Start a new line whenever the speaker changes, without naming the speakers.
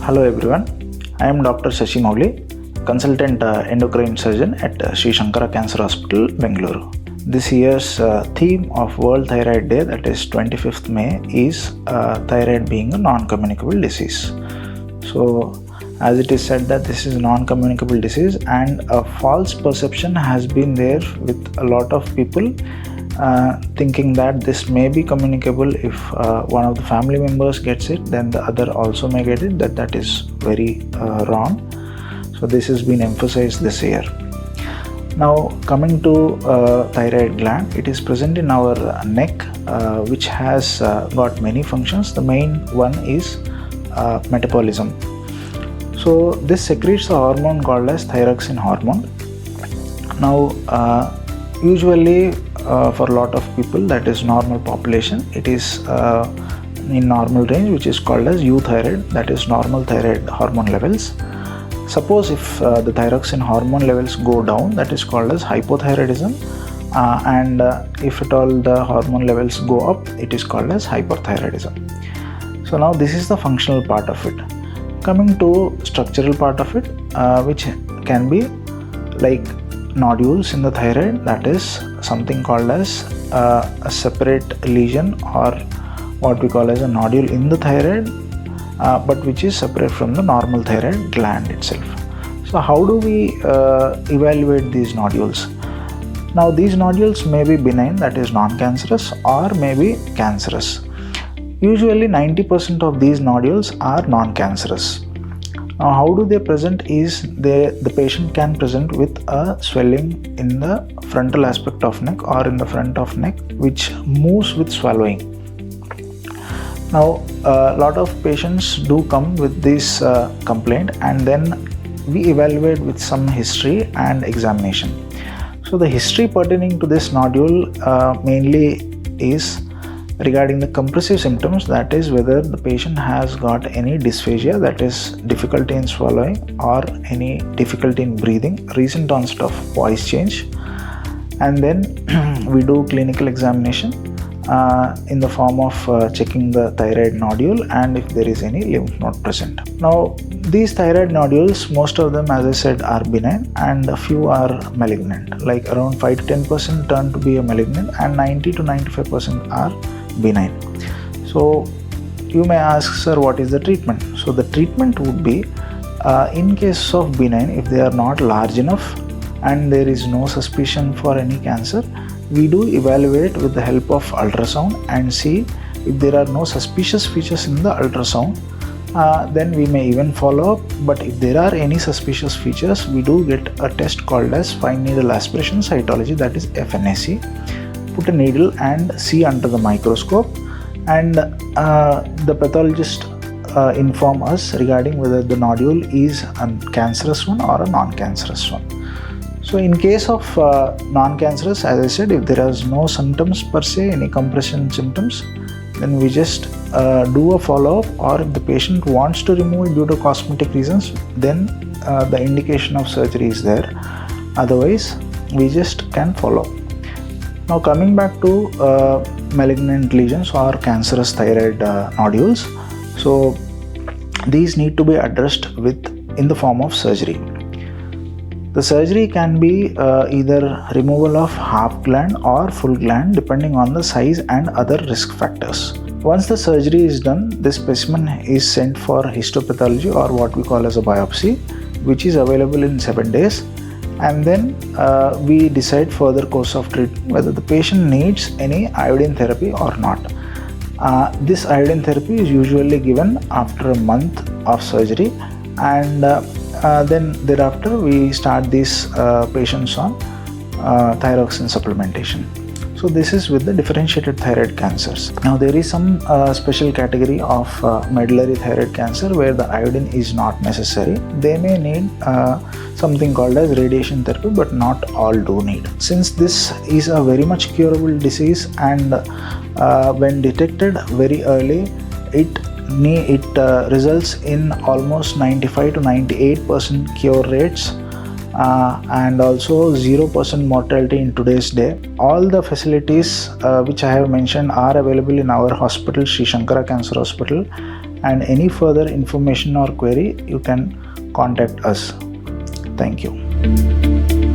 Hello everyone, I am Dr. Sasi Mouli, Consultant Endocrine Surgeon at Shankara Cancer Hospital, Bangalore. This year's theme of World Thyroid Day, that is 25th May, is thyroid being a non-communicable disease. So, as it is said that this is a non-communicable disease, and a false perception has been there with a lot of people thinking that this may be communicable. If one of the family members gets it, then the other also may get it. That is very wrong. So this has been emphasized this year. Now coming to thyroid gland, it is present in our neck, which has got many functions. The main one is metabolism. So this secretes a hormone called as thyroxine hormone. Now usually for a lot of people, that is normal population, it is in normal range, which is called as euthyroid, that is normal thyroid hormone levels. Suppose if the thyroxine hormone levels go down, that is called as hypothyroidism, and if at all the hormone levels go up, it is called as hyperthyroidism. So now this is the functional part of it. Coming to structural part of it, which can be like nodules in the thyroid, that is something called as a separate lesion, or what we call as a nodule in the thyroid, but which is separate from the normal thyroid gland itself. So how do we evaluate these nodules? Now these nodules may be benign, that is non-cancerous, or may be cancerous. Usually 90% of these nodules are non-cancerous. Now how do they present is the patient can present with a swelling in the frontal aspect of neck or in the front of neck, which moves with swallowing. Now a lot of patients do come with this complaint, and then we evaluate with some history and examination. So the history pertaining to this nodule mainly is regarding the compressive symptoms, that is whether the patient has got any dysphagia, that is difficulty in swallowing, or any difficulty in breathing, recent onset of voice change. And then we do clinical examination in the form of checking the thyroid nodule and if there is any lymph node present. Now these thyroid nodules, most of them, as I said, are benign, and a few are malignant. Like around 5 to 10% turn to be a malignant, and 90 to 95% are benign. So you may ask, sir, what is the treatment? So the treatment would be, in case of benign, if they are not large enough and there is no suspicion for any cancer, we do evaluate with the help of ultrasound and see if there are no suspicious features in the ultrasound. Then we may even follow up, but if there are any suspicious features, we do get a test called as fine needle aspiration cytology, that is FNAC. Put a needle and see under the microscope, and the pathologist inform us regarding whether the nodule is a cancerous one or a non-cancerous one. So in case of non-cancerous, as I said, if there is no symptoms per se, any compression symptoms, then we just do a follow-up, or if the patient wants to remove it due to cosmetic reasons, then the indication of surgery is there. Otherwise, we just can follow up. Now coming back to malignant lesions or cancerous thyroid nodules, so these need to be addressed in the form of surgery. The surgery can be either removal of half gland or full gland, depending on the size and other risk factors. Once the surgery is done, this specimen is sent for histopathology, or what we call as a biopsy, which is available in 7 days. And then we decide further course of treatment, whether the patient needs any iodine therapy or not. This iodine therapy is usually given after a month of surgery, and then thereafter we start these patients on thyroxine supplementation. So this is with the differentiated thyroid cancers. Now there is some special category of medullary thyroid cancer where the iodine is not necessary. They may need something called as radiation therapy, but not all do need. Since this is a very much curable disease, and when detected very early, it results in almost 95 to 98% cure rates, and also 0% mortality in today's day. All the facilities which I have mentioned are available in our hospital, Shankara Cancer Hospital, and any further information or query, you can contact us. Thank you.